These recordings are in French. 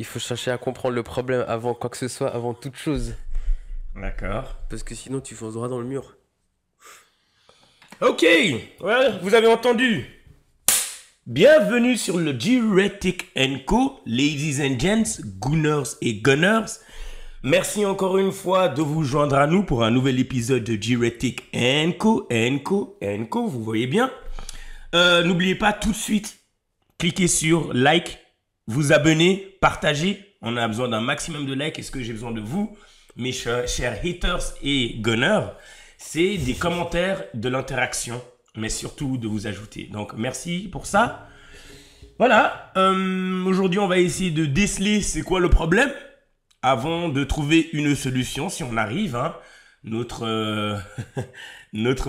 faut chercher à comprendre le problème avant quoi que ce soit, avant toute chose. D'accord. Parce que sinon, tu fonces droit dans le mur. Ok, ouais, vous avez entendu. Bienvenue sur le G-Retic Co, ladies and gents, gooners et gunners. Merci encore une fois de vous joindre à nous pour un nouvel épisode de G-Retic Co, vous voyez bien. N'oubliez pas tout de suite, cliquez sur like, vous abonner, partagez. On a besoin d'un maximum de likes. Est-ce que j'ai besoin de vous, mes chers haters et gunners? C'est des commentaires, de l'interaction, mais surtout de vous ajouter. Donc, merci pour ça. Voilà. Aujourd'hui, on va essayer de déceler c'est quoi le problème avant de trouver une solution, si on arrive. Hein. Notre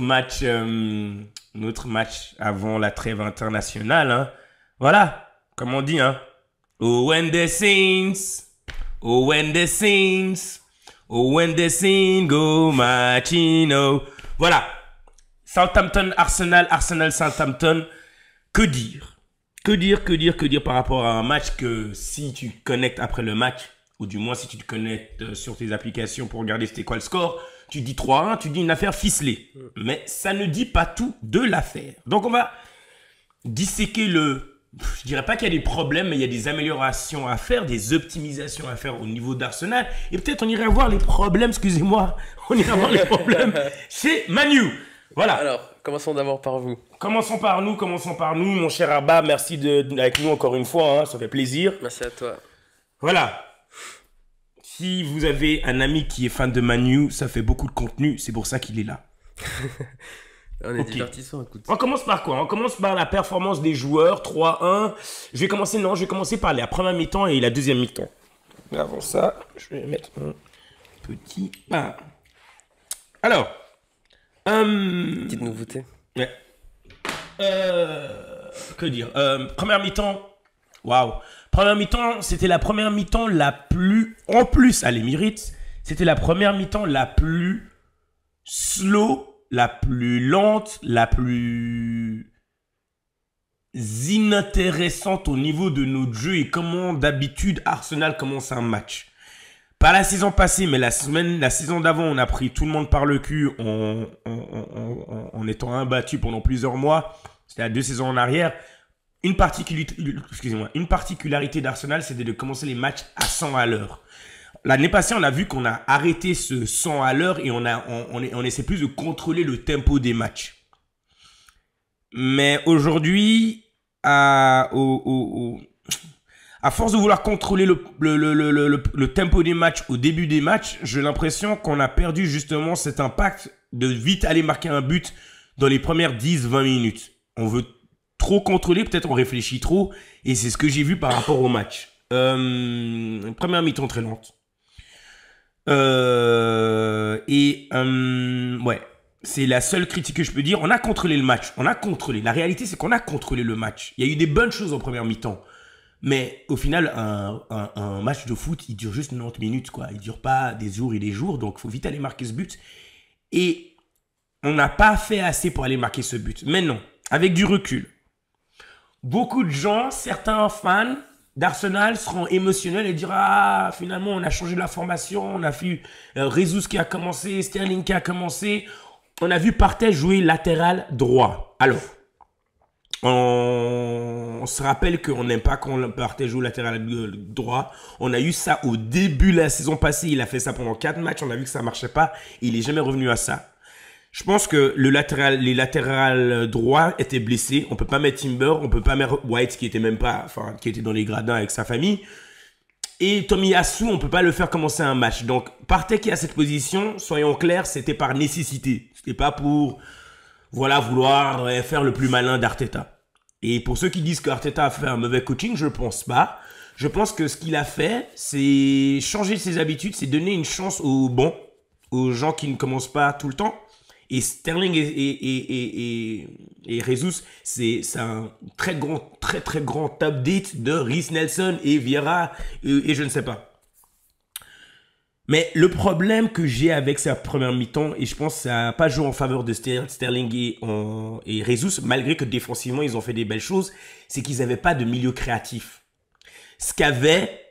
match avant la trêve internationale. Hein. Voilà, comme on dit. Hein. Oh, when the saints, oh, when the saints. Oh, when the sing go marching, oh. Voilà. Southampton, Arsenal, Arsenal, Southampton. Que dire? Que dire par rapport à un match que si tu connectes après le match, ou du moins si tu te connectes sur tes applications pour regarder c'était quoi le score, tu dis 3-1, tu dis une affaire ficelée. Mais ça ne dit pas tout de l'affaire. Donc on va disséquer je dirais pas qu'il y a des problèmes, mais il y a des améliorations à faire, des optimisations à faire au niveau d'Arsenal. Et peut-être on irait voir les problèmes, excusez-moi, on irait voir les problèmes chez Manu. Voilà. Alors, commençons d'abord par vous. Commençons par nous, mon cher Abba. Merci d'être avec nous encore une fois, hein, ça fait plaisir. Merci à toi. Voilà. Si vous avez un ami qui est fan de Manu, ça fait beaucoup de contenu, c'est pour ça qu'il est là. On est divertissant, écoute. On commence par quoi? On commence par la performance des joueurs, 3-1. Je vais commencer par la première mi-temps et la deuxième mi-temps. Avant ça, je vais mettre un petit pain. Alors, petite nouveauté. Ouais. Que dire? Première mi-temps. Waouh. Première mi-temps, c'était la première mi-temps la plus... En plus, à l'Emirates, c'était la première mi-temps la plus slow, la plus lente, la plus inintéressante au niveau de notre jeu et comment d'habitude Arsenal commence un match. Pas la saison passée, mais la saison d'avant, on a pris tout le monde par le cul en étant imbattu pendant plusieurs mois. C'était à 2 saisons en arrière. Une particularité d'Arsenal, c'était de commencer les matchs à 100 à l'heure. L'année passée, on a vu qu'on a arrêté ce 100 à l'heure et on essaie plus de contrôler le tempo des matchs. Mais aujourd'hui, à force de vouloir contrôler le tempo des matchs au début des matchs, j'ai l'impression qu'on a perdu justement cet impact de vite aller marquer un but dans les premières 10-20 minutes. On veut trop contrôler, peut-être on réfléchit trop et c'est ce que j'ai vu par rapport au match. Première mi-temps très lente. Ouais, c'est la seule critique que je peux dire. On a contrôlé le match. On a contrôlé. La réalité, c'est qu'on a contrôlé le match. Il y a eu des bonnes choses en première mi-temps. Mais au final, un match de foot, il dure juste 90 minutes, quoi. Il dure pas des jours et des jours. Donc, il faut vite aller marquer ce but. Et on n'a pas fait assez pour aller marquer ce but. Mais non, avec du recul. Beaucoup de gens, certains fans d'Arsenal seront émotionnels et diront « Ah, finalement, on a changé la formation, on a vu Jesus qui a commencé, Sterling qui a commencé. On a vu Partey jouer latéral droit. » Alors, on se rappelle qu'on n'aime pas quand Partey joue latéral droit. On a eu ça au début de la saison passée. Il a fait ça pendant 4 matchs. On a vu que ça ne marchait pas. Et il n'est jamais revenu à ça. Je pense que les latérales droits étaient blessés. On peut pas mettre Timber, on peut pas mettre White qui était même pas, enfin, qui était dans les gradins avec sa famille. Et Tomiyasu, on peut pas le faire commencer un match. Donc, Partey qui a cette position, soyons clairs, c'était par nécessité. C'était pas pour, voilà, vouloir faire le plus malin d'Arteta. Et pour ceux qui disent qu'Arteta a fait un mauvais coaching, je pense pas. Je pense que ce qu'il a fait, c'est changer ses habitudes, c'est donner une chance aux gens qui ne commencent pas tout le temps. Et Sterling et Jesus, c'est un très grand update de Reiss Nelson et Vieira et je ne sais pas. Mais le problème que j'ai avec sa première mi-temps, et je pense que ça n'a pas joué en faveur de Sterling et Jesus, malgré que défensivement ils ont fait des belles choses, c'est qu'ils n'avaient pas de milieu créatif. Ce qu'avait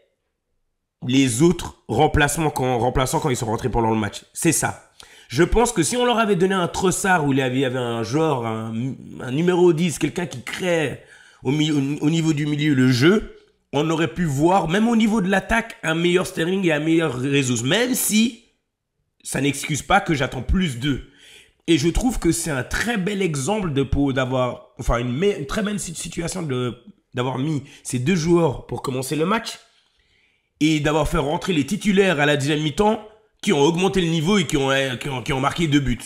les autres remplaçants quand ils sont rentrés pendant le match. C'est ça. Je pense que si on leur avait donné un Trossard où il y avait un genre, un numéro 10, quelqu'un qui crée au niveau du milieu le jeu, on aurait pu voir, même au niveau de l'attaque, un meilleur Sterling et un meilleur Jesus. Même si ça n'excuse pas que j'attends plus d'eux. Et je trouve que c'est un très bel exemple d'avoir, enfin une très belle situation d'avoir mis ces deux joueurs pour commencer le match et d'avoir fait rentrer les titulaires à la deuxième mi-temps qui ont augmenté le niveau et qui ont marqué 2 buts.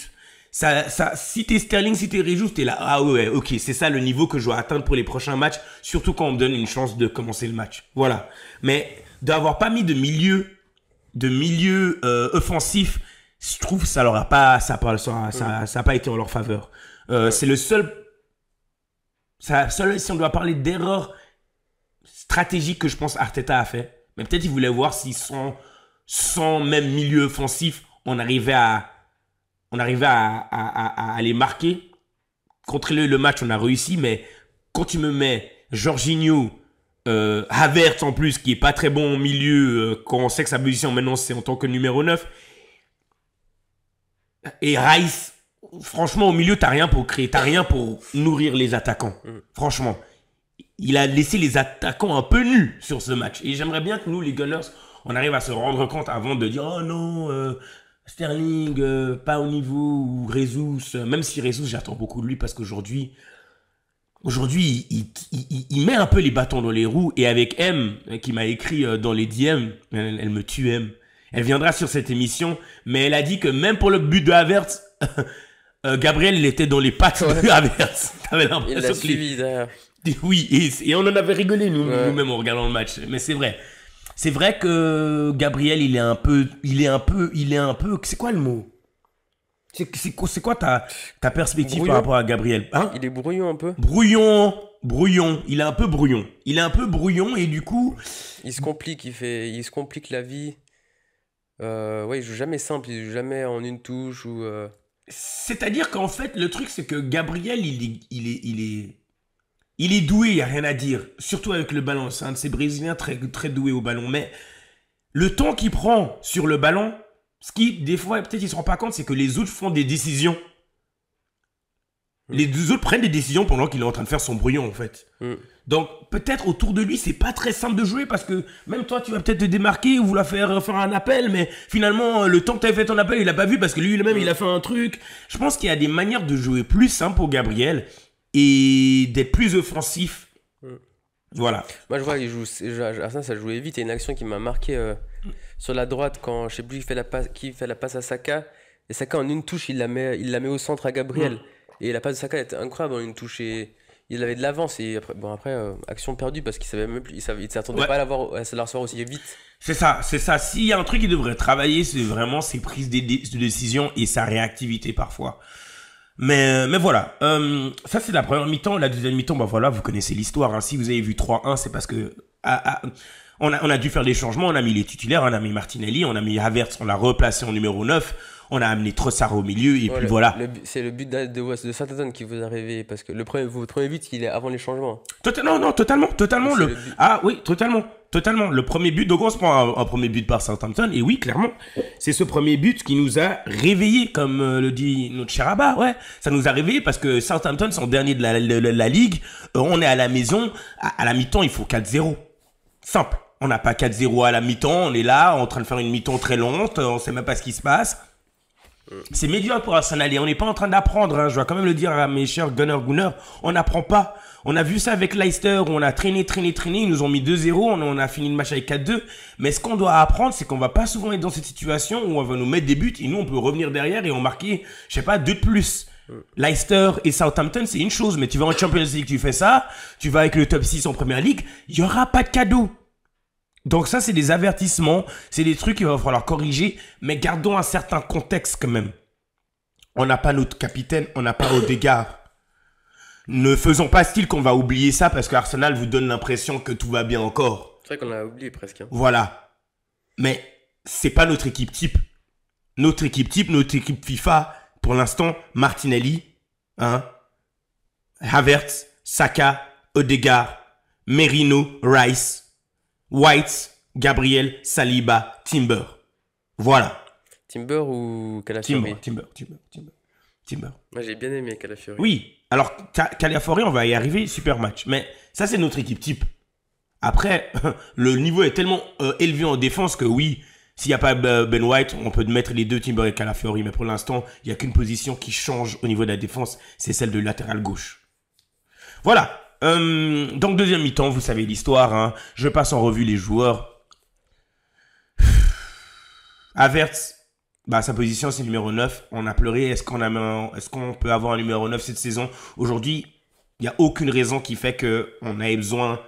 Si t'es Sterling, si t'es Rejus, t'es là. Ah ouais, ok, c'est ça le niveau que je dois atteindre pour les prochains matchs, surtout quand on me donne une chance de commencer le match. Voilà. Mais d'avoir pas mis de milieu offensif, je trouve que ça leur a pas, ça a pas été en leur faveur. C'est le seul, si on doit parler d'erreur stratégique que je pense Arteta a fait. Mais peut-être il voulait voir si sans même milieu offensif, on arrivait à les marquer. Contre le match, on a réussi, mais quand tu me mets Jorginho, Havertz en plus, qui est pas très bon au milieu, quand on sait que sa position maintenant c'est en tant que numéro 9, et Rice, franchement au milieu t'as rien pour créer, t'as rien pour nourrir les attaquants. Franchement, il a laissé les attaquants un peu nus sur ce match. Et j'aimerais bien que nous, les Gunners, on arrive à se rendre compte avant de dire « Oh non, Sterling, pas au niveau » ou « Jesus ». Même si Jesus, j'attends beaucoup de lui parce qu'aujourd'hui, il met un peu les bâtons dans les roues. Et avec M, qui m'a écrit dans les DM, elle me tue M. Elle viendra sur cette émission, mais elle a dit que même pour le but de Havertz, Gabriel, il était dans les pattes de Havertz. T'avais l'impression Il l'a suivi derrière. Oui, et on en avait rigolé nous-mêmes en regardant le match. Mais c'est vrai. C'est vrai que Gabriel, il est un peu, c'est quoi le mot? C'est quoi ta perspective Brouillon. par rapport à Gabriel? Hein? Il est brouillon un peu. Brouillon. Il est un peu brouillon et du coup, Il se complique la vie. Ouais, il joue jamais simple, il joue jamais en une touche ou. c'est-à-dire qu'en fait, le truc, c'est que Gabriel, il est doué, il n'y a rien à dire. Surtout avec le ballon. C'est un de ces Brésiliens très, très doué au ballon. Mais le temps qu'il prend sur le ballon, ce qui, des fois, peut-être il ne se rend pas compte, c'est que les autres font des décisions. Les deux autres prennent des décisions pendant qu'il est en train de faire son brouillon, en fait. Donc, peut-être autour de lui, c'est pas très simple de jouer parce que même toi, tu vas peut-être te démarquer ou vouloir faire un appel, mais finalement, le temps que tu as fait ton appel, il a pas vu parce que lui-même, il a fait un truc. Je pense qu'il y a des manières de jouer plus simple pour Gabriel et d'être plus offensif. Voilà. Moi, je vois, Arsenal, ça jouait vite. Il y a une action qui m'a marqué sur la droite quand je sais plus qui fait la passe à Saka. Et Saka, en une touche, il la met au centre à Gabriel. Et la passe de Saka était incroyable en une touche. Et il avait de l'avance. Et après, action perdue parce qu'il savait même plus. Il s'attendait pas à la recevoir aussi vite. C'est ça. S'il y a un truc qu'il devrait travailler, c'est vraiment ses prises de décision et sa réactivité parfois. Mais voilà, ça c'est la première mi-temps. La deuxième mi-temps, bah voilà, vous connaissez l'histoire. Hein. Si vous avez vu 3-1, c'est parce que on a dû faire des changements. On a mis les titulaires, on a mis Martinelli, on a mis Havertz, on l'a replacé en numéro 9. On a amené Trossard au milieu et puis voilà. C'est le but de Southampton qui vous a réveillé parce que votre premier but, il est avant les changements. Totalement. Ah oui, totalement. Le premier but, donc on se prend un premier but par Southampton et oui, clairement, c'est ce premier but qui nous a réveillés, comme le dit notre cher Abba. Ouais, ça nous a réveillés parce que Southampton sont derniers de la ligue. On est à la maison, à la mi-temps, il faut 4-0. Simple. On n'a pas 4-0 à la mi-temps, on est là en train de faire une mi-temps très lente, on sait même pas ce qui se passe. C'est médiocre pour Arsenal et on n'est pas en train d'apprendre, hein. Je dois quand même le dire à mes chers Gunners, on n'apprend pas. On a vu ça avec Leicester où on a traîné, ils nous ont mis 2-0, on a fini le match avec 4-2. Mais ce qu'on doit apprendre, c'est qu'on va pas souvent être dans cette situation où on va nous mettre des buts et nous on peut revenir derrière et on marquer, je sais pas, 2 de plus. Leicester et Southampton, c'est une chose, mais tu vas en Champions League, tu fais ça, tu vas avec le top 6 en Première Ligue, il y aura pas de cadeau. Donc ça, c'est des avertissements, c'est des trucs qu'il va falloir corriger, mais gardons un certain contexte quand même. On n'a pas notre capitaine, on n'a pas Odegaard. Ne faisons pas style qu'on va oublier ça parce qu'Arsenal vous donne l'impression que tout va bien encore. C'est vrai qu'on l'a oublié presque. Hein. Voilà. Mais c'est pas notre équipe type. Notre équipe FIFA, pour l'instant, Martinelli, hein, Havertz, Saka, Odegaard, Merino, Rice, White, Gabriel, Saliba, Timber. Voilà. Timber ou Calafiori? Timber. Moi, j'ai bien aimé Calafiori. Oui. Alors, Calafiori, on va y arriver. Super match. Mais ça, c'est notre équipe type. Après, le niveau est tellement élevé en défense que oui, s'il n'y a pas Ben White, on peut mettre les deux Timber et Calafiori. Mais pour l'instant, il n'y a qu'une position qui change au niveau de la défense. C'est celle de latéral gauche. Voilà. Donc, deuxième mi-temps, vous savez l'histoire. Hein. Je passe en revue les joueurs. Havertz, sa position, c'est numéro 9. On a pleuré. Est-ce qu'on peut avoir un numéro 9 cette saison? Aujourd'hui, il n'y a aucune raison qui fait qu'on ait besoin...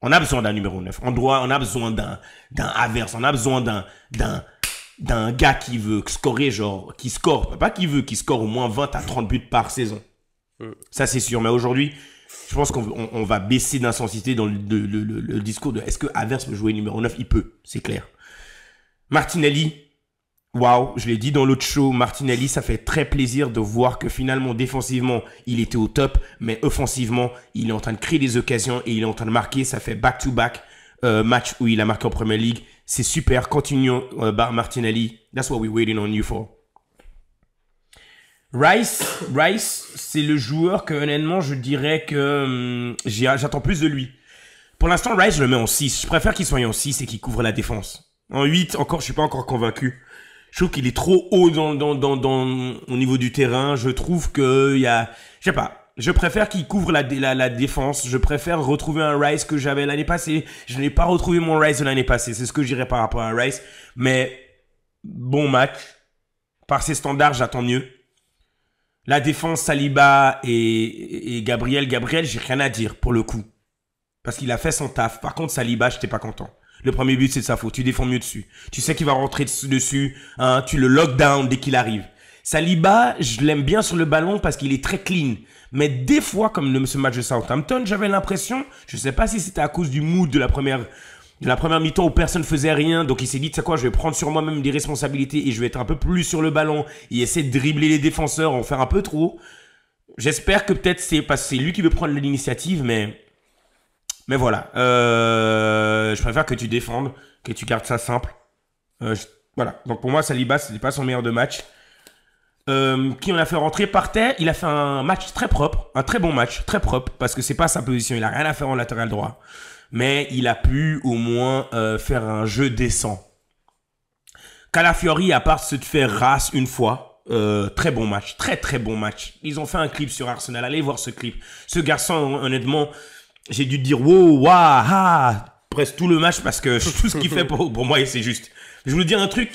On a besoin d'un numéro 9. On a besoin d'un Havertz. On a besoin d'un gars qui veut scorer, qui score au moins 20 à 30 buts par saison. Ça, c'est sûr. Mais aujourd'hui, je pense qu'on va baisser d'intensité dans le discours de est-ce que Havertz peut jouer numéro 9? Il peut, c'est clair. Martinelli, waouh, je l'ai dit dans l'autre show, Martinelli, ça fait très plaisir de voir que finalement, défensivement, il était au top, mais offensivement, il est en train de créer des occasions et il est en train de marquer. Ça fait back-to-back match où il a marqué en Premier League. C'est super, continuons, Martinelli. That's what we're waiting on you for. Rice, c'est le joueur que, honnêtement, je dirais que j'attends plus de lui. Pour l'instant, Rice, je le mets en 6. Je préfère qu'il soit en 6 et qu'il couvre la défense. En 8, encore, je suis pas encore convaincu. Je trouve qu'il est trop haut au niveau du terrain. Je trouve que je sais pas. Je préfère qu'il couvre la défense. Je préfère retrouver un Rice que j'avais l'année passée. Je n'ai pas retrouvé mon Rice de l'année passée. C'est ce que je dirais par rapport à Rice. Mais bon match. Par ses standards, j'attends mieux. La défense, Saliba et Gabriel. Gabriel, j'ai rien à dire pour le coup. Parce qu'il a fait son taf. Par contre, Saliba, j'étais pas content. Le premier but, c'est de sa faute. Tu défends mieux dessus. Tu sais qu'il va rentrer dessus. Hein, tu le lock down dès qu'il arrive. Saliba, je l'aime bien sur le ballon parce qu'il est très clean. Mais des fois, comme ce match de Southampton, j'avais l'impression, je sais pas si c'était à cause du mood de la première mi-temps où personne faisait rien. Donc il s'est dit, tu sais quoi, je vais prendre sur moi-même des responsabilités et je vais être un peu plus sur le ballon et essayer de dribbler les défenseurs, en faire un peu trop. J'espère que peut-être c'est parce que c'est lui qui veut prendre l'initiative, mais voilà. Je préfère que tu défendes, que tu gardes ça simple. Voilà. Donc pour moi, Saliba, c'était pas son meilleur de match. Qui on a fait rentrer Partey, il a fait un match très propre, un très bon match, très propre, parce que c'est pas sa position, il a rien à faire en latéral droit. Mais il a pu au moins faire un jeu décent. Calafiori, à part se faire race une fois, très bon match, très très bon match. Ils ont fait un clip sur Arsenal, allez voir ce clip. Ce garçon, honnêtement, j'ai dû dire wow, waouh, ah, presque tout le match parce que tout ce qu'il fait pour moi, c'est juste. Je vous dis un truc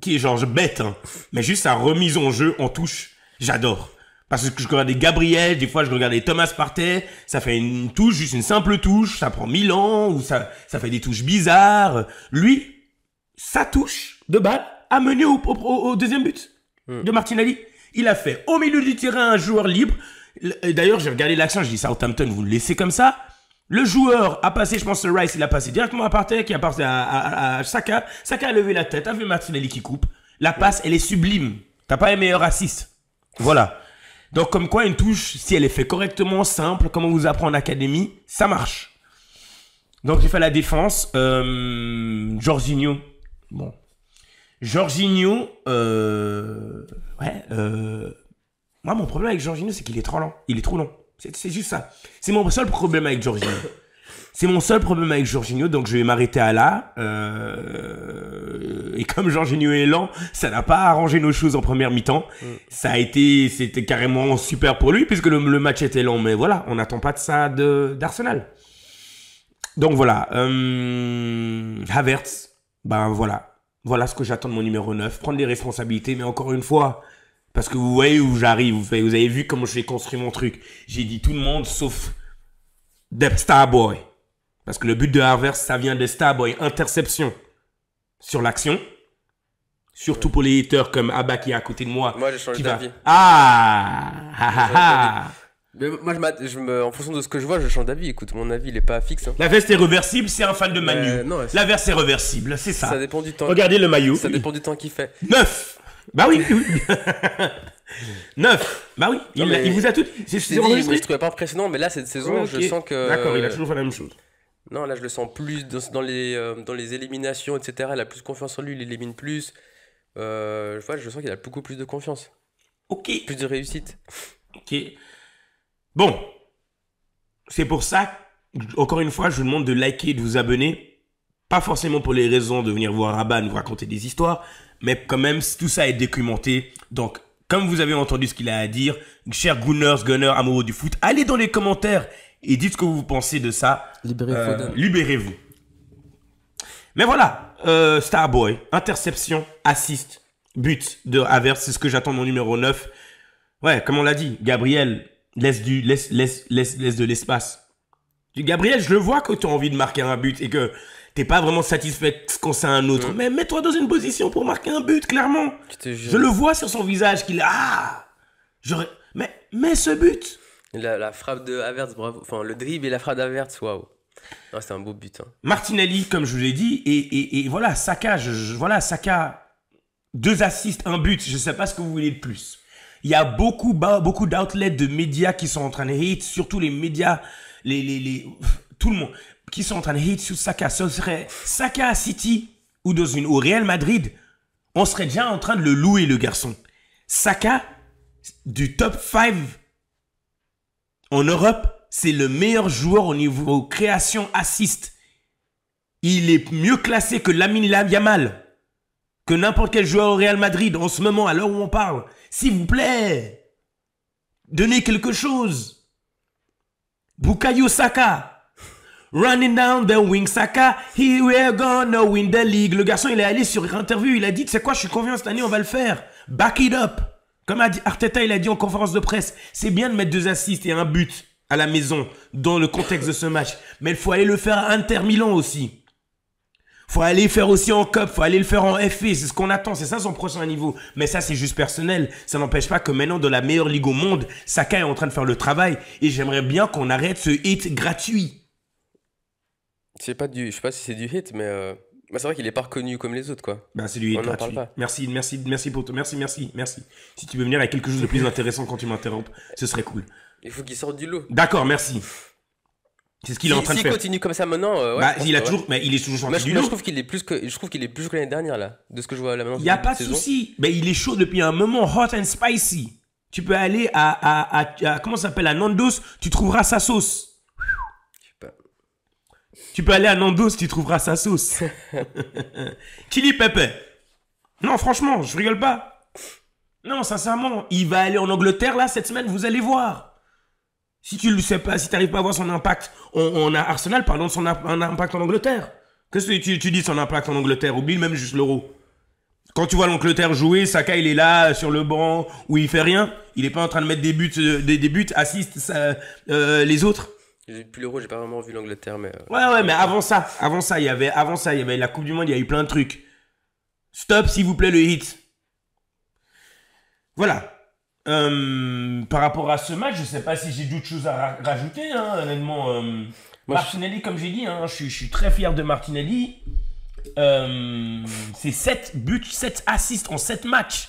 qui est genre bête, hein, mais juste sa remise en jeu en touche, j'adore. Parce que je regardais Gabriel, des fois je regardais Thomas Partey, ça fait une touche, juste une simple touche, ça prend 1000 ans, ou ça fait des touches bizarres. Lui, sa touche de balle a mené au deuxième but de Martinelli. Il a fait au milieu du terrain un joueur libre. D'ailleurs, j'ai regardé l'action, j'ai dit Southampton, vous le laissez comme ça. Le joueur a passé, je pense que Rice, il a passé directement à Partey, qui a passé à Saka. Saka a levé la tête, a vu Martinelli qui coupe. La passe, elle est sublime. T'as pas un meilleur assist. Voilà. Donc, comme quoi, une touche, si elle est faite correctement, simple, comme on vous apprend en académie, ça marche. Donc, j'ai fait la défense. Jorginho. Bon. Jorginho, moi, mon problème avec Jorginho, c'est qu'il est trop lent. Il est trop long. C'est juste ça. C'est mon seul problème avec Jorginho. C'est mon seul problème avec Jorginho, donc je vais m'arrêter à là. Et comme Jorginho est lent, ça n'a pas arrangé nos choses en première mi-temps. C'était carrément super pour lui, puisque le match était lent. Mais voilà, on n'attend pas de ça d'Arsenal. Donc voilà. Havertz, ben voilà. Voilà ce que j'attends de mon numéro 9. Prendre des responsabilités, mais encore une fois... Parce que vous voyez où j'arrive, vous avez vu comment j'ai construit mon truc. J'ai dit tout le monde sauf The Starboy. Parce que le but de Havertz, ça vient de Starboy. Interception sur l'action. Surtout pour les haters comme Abba qui est à côté de moi. Moi, j'ai changé d'avis. Mais moi, en fonction de ce que je vois, je change d'avis. Écoute, mon avis, il est pas fixe. Hein. La veste est réversible, c'est un fan de Manu. Non, la veste est réversible, c'est ça. Ça dépend du temps. Regardez le maillot. Ça dépend du temps qu'il fait. 9. Bah oui. 9. Bah oui, il vous a tout dit. Je trouvais pas impressionnant, mais là, cette saison, je sens que... D'accord, il a toujours fait la même chose. Non, là, je le sens plus dans les éliminations, etc. Il a plus confiance en lui, il élimine plus. Je sens qu'il a beaucoup plus de confiance, Ok, plus de réussite. ok. Bon, c'est pour ça, encore une fois, je vous demande de liker et de vous abonner. Pas forcément pour les raisons de venir voir Rabat nous raconter des histoires, mais quand même, tout ça est documenté. Donc, comme vous avez entendu ce qu'il a à dire, chers Gunners, amoureux du foot, allez dans les commentaires et dites ce que vous pensez de ça. Libérez-vous. Mais voilà, Starboy, interception, assist, but de Havertz, c'est ce que j'attends de mon numéro 9. Ouais, comme on l'a dit, Gabriel, laisse de l'espace. Gabriel, je le vois que tu as envie de marquer un but et que t'es pas vraiment satisfait quand c'est un autre. Mais mets-toi dans une position pour marquer un but, clairement. Je le vois sur son visage qu'il a... Mais ce but. La frappe de Havertz, bravo. Enfin, le dribble et la frappe d'Havertz, waouh. Ah, c'est un beau but. Hein. Martinelli, comme je vous l'ai dit, et voilà, Saka, voilà, Saka, 2 assists, 1 but, je sais pas ce que vous voulez de plus. Il y a beaucoup d'outlets de médias qui sont en train de hate, surtout les médias, tout le monde, qui sont en train de hate sur Saka. Ce serait Saka à City ou au Real Madrid, on serait déjà en train de le louer, le garçon. Saka, du top 5 en Europe, c'est le meilleur joueur au niveau création assist. Il est mieux classé que Lamine Yamal, que n'importe quel joueur au Real Madrid en ce moment, à l'heure où on parle. S'il vous plaît, donnez quelque chose. Bukayo Saka, running down the wing Saka, here we're gonna win the league. Le garçon, il est allé sur interview, il a dit, tu sais quoi, je suis confiant cette année, on va le faire. Back it up. Comme a dit Arteta, il a dit en conférence de presse, c'est bien de mettre 2 assists et 1 but à la maison dans le contexte de ce match. Mais il faut aller le faire à Inter Milan aussi. Faut aller le faire aussi en Cup, faut aller le faire en FA, c'est ce qu'on attend, c'est ça son prochain niveau. Mais ça, c'est juste personnel. Ça n'empêche pas que maintenant, dans la meilleure ligue au monde, Saka est en train de faire le travail. Et j'aimerais bien qu'on arrête ce hit gratuit. Je sais pas si c'est du hit, mais c'est vrai qu'il est pas reconnu comme les autres, quoi. Bah, c'est du hit gratuit. Merci pour toi. Merci. Si tu veux venir avec quelque chose de plus intéressant quand tu m'interrompes, ce serait cool. Il faut qu'il sorte du lot. D'accord, merci. C'est ce qu'il est en train de faire. S'il continue comme ça maintenant, il est toujours sorti du lot. Je trouve qu'il est plus que l'année dernière, là, de ce que je vois là maintenant. Il n'y a pas de souci. Mais il est chaud depuis un moment, hot and spicy. Tu peux aller à comment ça s'appelle, à Nando's, tu trouveras sa sauce. Tu peux aller à Nando's, tu trouveras sa sauce. Chili Pepe. Non, franchement, je rigole pas. Non, sincèrement, il va aller en Angleterre, là, cette semaine, vous allez voir. Si tu le sais pas, si tu n'arrives pas à voir son impact, on a Arsenal, parlons de son impact en Angleterre. Qu'est-ce que tu dis de son impact en Angleterre? Oublie même juste l'euro. Quand tu vois l'Angleterre jouer, Saka, il est là, sur le banc, où il fait rien. Il est pas en train de mettre des buts, assiste les autres. J'ai plus l'Euro, j'ai pas vraiment vu l'Angleterre, mais... Ouais, mais avant ça, il y avait la Coupe du Monde, il y a eu plein de trucs. Stop, s'il vous plaît, le hit. Voilà. Par rapport à ce match, je sais pas si j'ai d'autres choses à rajouter, hein, honnêtement. Martinelli, comme j'ai dit, hein, je suis très fier de Martinelli. C'est 7 buts, 7 assists en 7 matchs.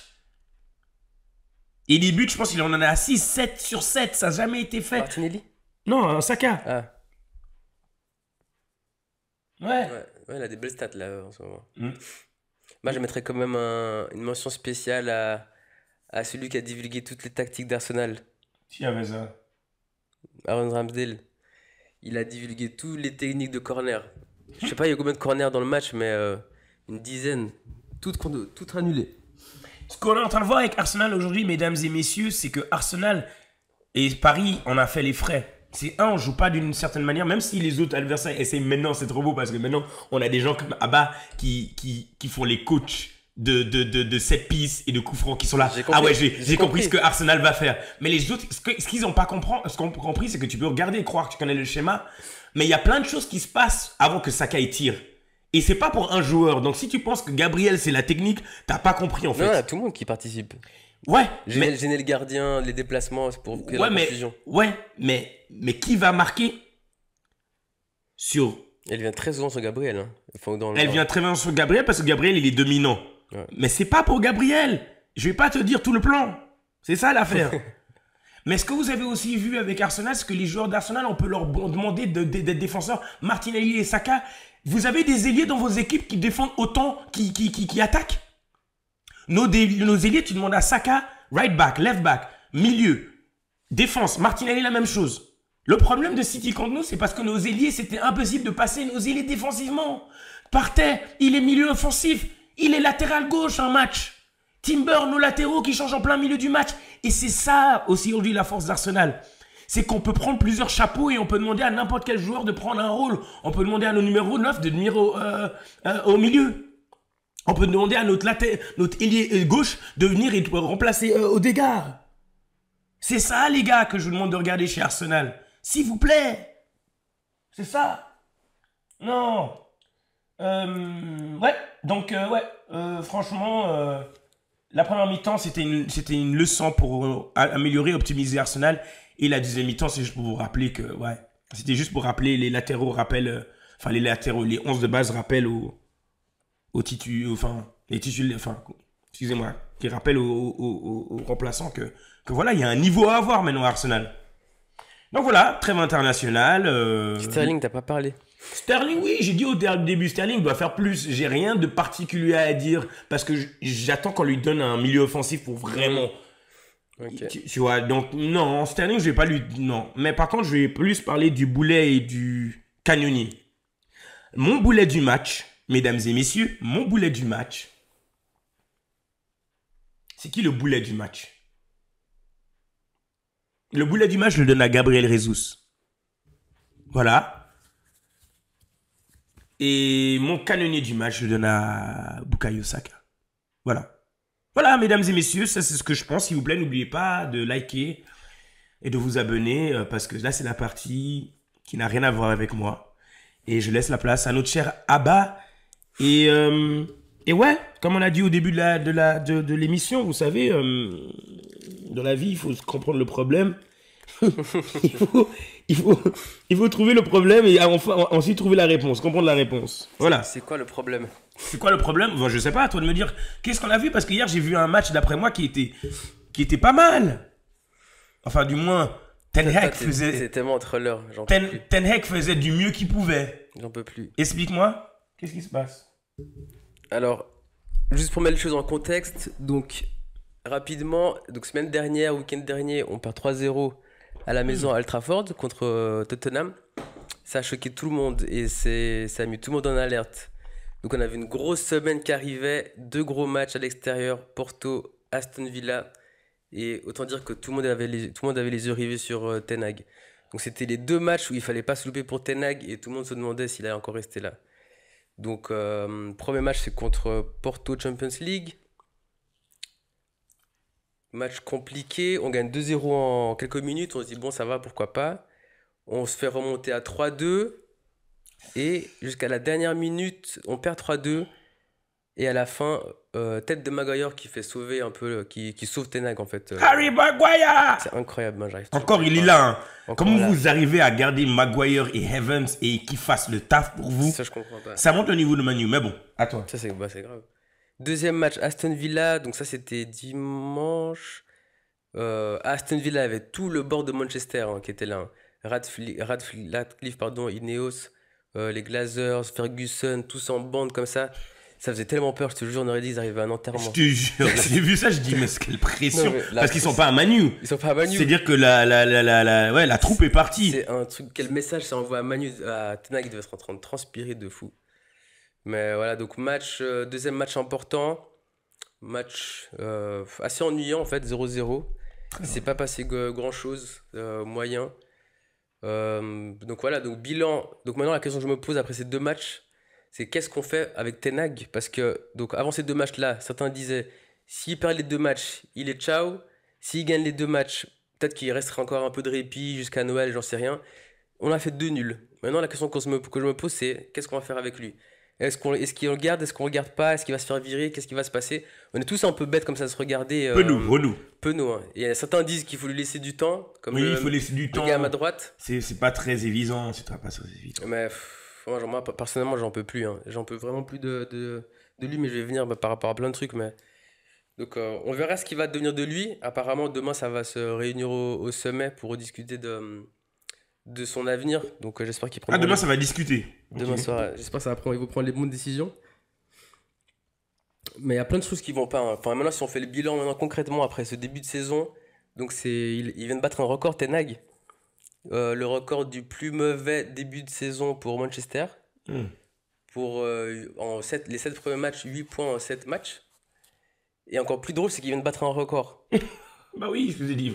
Et les buts, je pense qu'il en a 6, 7 sur 7, ça n'a jamais été fait. Martinelli? Non, Saka. Ah. Ouais, il a des belles stats là en ce moment. Moi, je mettrais quand même une mention spéciale à celui qui a divulgué toutes les tactiques d'Arsenal. Qui avait ça? Aaron Ramsdale. Il a divulgué toutes les techniques de corner. Je sais pas, il y a combien de corners dans le match, mais une dizaine. Toutes annulées. Ce qu'on est en train de voir avec Arsenal aujourd'hui, mesdames et messieurs, c'est que Arsenal et Paris, on a fait les frais. C'est on joue pas d'une certaine manière, même si les autres adversaires essayent maintenant, c'est trop beau parce que maintenant, on a des gens comme Abba qui font les coachs de set piece et de coups francs qui sont là. Ah ouais, j'ai compris ce que Arsenal va faire. Mais les autres, ce qu'ils n'ont pas compris, c'est que tu peux regarder et croire que tu connais le schéma, mais il y a plein de choses qui se passent avant que Saka tire. Et c'est pas pour un joueur. Donc si tu penses que Gabriel c'est la technique, t'as pas compris en fait. Non, il y a tout le monde qui participe. Ouais. Gêner le gardien, les déplacements, c'est pour créer la confusion. Ouais, mais qui va marquer sur... Elle vient très souvent sur Gabriel. Hein. Elle vient très souvent sur Gabriel parce que Gabriel, il est dominant. Ouais. Mais c'est pas pour Gabriel. Je vais pas te dire tout le plan. C'est ça l'affaire. Mais ce que vous avez aussi vu avec Arsenal, c'est que les joueurs d'Arsenal, on peut leur demander d'être défenseurs. Martinelli et Saka, vous avez des ailiers dans vos équipes qui défendent autant, qui attaquent. Nos ailiers, tu demandes à Saka, right back, left back, milieu, défense. Martinelli, la même chose. Le problème de City contre nous, c'est parce que nos ailiers, c'était impossible de passer nos ailiers défensivement. Partey, il est milieu offensif. Il est latéral gauche un match. Timber, nos latéraux qui changent en plein milieu du match. Et c'est ça aussi aujourd'hui la force d'Arsenal. C'est qu'on peut prendre plusieurs chapeaux et on peut demander à n'importe quel joueur de prendre un rôle. On peut demander à nos numéro 9 de venir au milieu. On peut demander à notre ailier gauche de venir et de remplacer Odegaard. C'est ça, les gars, que je vous demande de regarder chez Arsenal. S'il vous plaît. C'est ça. Non. Ouais. Donc, franchement, la première mi-temps, c'était une leçon pour améliorer, optimiser Arsenal. Et la deuxième mi-temps, c'est juste pour vous rappeler que, ouais, c'était juste pour rappeler les latéraux rappellent, enfin, les 11 de base rappellent excusez-moi, qui rappellent aux remplaçants que voilà, il y a un niveau à avoir maintenant à Arsenal. Donc voilà, trêve internationale. Sterling, t'as pas parlé. Sterling, oui, j'ai dit au début, Sterling doit faire plus. J'ai rien de particulier à dire parce que j'attends qu'on lui donne un milieu offensif pour vraiment. Okay. Tu vois, donc non, Sterling, je vais pas lui. Non. Mais par contre, je vais plus parler du boulet et du canonnier. Mon boulet du match, mesdames et messieurs, mon boulet du match. C'est qui le boulet du match? Le boulet du match, je le donne à Gabriel Jesus. Voilà. Et mon canonnier du match, je le donne à Bukayo Saka. Voilà. Voilà, mesdames et messieurs, ça c'est ce que je pense. S'il vous plaît, n'oubliez pas de liker et de vous abonner parce que là, c'est la partie qui n'a rien à voir avec moi. Et je laisse la place à notre cher Abba. Et ouais, comme on a dit au début de l'émission, vous savez, dans la vie, il faut comprendre le problème. il faut trouver le problème et ensuite trouver la réponse, comprendre la réponse. Voilà. C'est quoi le problème? C'est quoi le problème? Bon, je sais pas, à toi de me dire qu'est-ce qu'on a vu parce que hier j'ai vu un match d'après moi qui était pas mal. Enfin, du moins, Ten Hag faisait. C'est tellement entre l'heure. Ten Hag faisait du mieux qu'il pouvait. J'en peux plus. Explique-moi, qu'est-ce qui se passe? Alors, juste pour mettre les choses en contexte, donc rapidement, donc semaine dernière, week-end dernier, on perd 3-0 à la maison à Old Trafford contre Tottenham. Ça a choqué tout le monde et ça a mis tout le monde en alerte. Donc on avait une grosse semaine qui arrivait, 2 gros matchs à l'extérieur, Porto, Aston Villa. Et autant dire que tout le monde avait les yeux rivés sur Ten Hag. Donc c'était les 2 matchs où il fallait pas se louper pour Ten Hag et tout le monde se demandait s'il allait encore rester là. Donc premier match c'est contre Porto Champions League. Match compliqué, on gagne 2-0 en quelques minutes, on se dit bon ça va, pourquoi pas. On se fait remonter à 3-2 et jusqu'à la dernière minute, on perd 3-2 et à la fin, tête de Maguire qui fait sauver un peu, qui sauve Ten Hag en fait. Harry Maguire! C'est incroyable, j'arrive. Encore il est là. Hein. Comment là. vous arrivez à garder Maguire et Evans et qu'ils fassent le taf pour vous? Ça je comprends pas. Ça monte le niveau de Manu, mais bon, à toi. Ça c'est grave. Deuxième match, Aston Villa, donc ça c'était dimanche. Aston Villa avait tout le bord de Manchester qui était là. Radcliffe, pardon, Ineos, les Glazers, Ferguson, tous en bande comme ça. Ça faisait tellement peur, je te jure, on aurait dit qu'ils arrivaient à un enterrement. Je te jure, j'ai vu ça, je dis, mais quelle pression. Non, parce qu'ils sont pas à Manu. Ils sont pas à Manu. C'est-à-dire que la troupe est partie. C'est un truc, quel message ça envoie à Manu, à Ten Hag, il devait être en train de transpirer de fou. Mais voilà, donc deuxième match important. Match assez ennuyant en fait, 0-0. Il s'est pas passé grand-chose, moyen. Donc voilà, donc bilan. Donc maintenant la question que je me pose après ces 2 matchs, c'est qu'est-ce qu'on fait avec Ten Hag? Parce que donc avant ces 2 matchs-là, certains disaient s'il perd les 2 matchs, il est ciao. S'il gagne les 2 matchs, peut-être qu'il resterait encore un peu de répit jusqu'à Noël, j'en sais rien. On a fait 2 nuls. Maintenant la question que je me pose, c'est qu'est-ce qu'on va faire avec lui? Est-ce qu'il le garde? Est-ce qu'on le garde pas? Est-ce qu'il va se faire virer? Qu'est-ce qui va se passer? On est tous un peu bêtes comme ça à se regarder. Penaud. Hein. Et certains disent qu'il faut lui laisser du temps. Comme oui, il faut laisser du temps. Le gars à ma droite. C'est pas très évident. C'est pas très évident. Mais moi, personnellement, j'en peux plus. Hein. J'en peux vraiment plus de lui, mais je vais venir par rapport à plein de trucs. Mais... Donc on verra ce qui va devenir de lui. Apparemment, demain, ça va se réunir au sommet pour discuter de son avenir. Donc j'espère qu'il prendra. Ah, demain, ça va discuter. Demain Ok. soir, j'espère que ils vont prendre les bonnes décisions. Mais il y a plein de choses qui vont pas, hein. Enfin, maintenant, si on fait le bilan maintenant concrètement après ce début de saison, donc il vient de battre un record, Ten Hag. Le record du plus mauvais début de saison pour Manchester. Hmm. Pour les 7 premiers matchs, 8 points en 7 matchs. Et encore plus drôle, c'est qu'il vient de battre un record. Bah oui, je vous ai dit.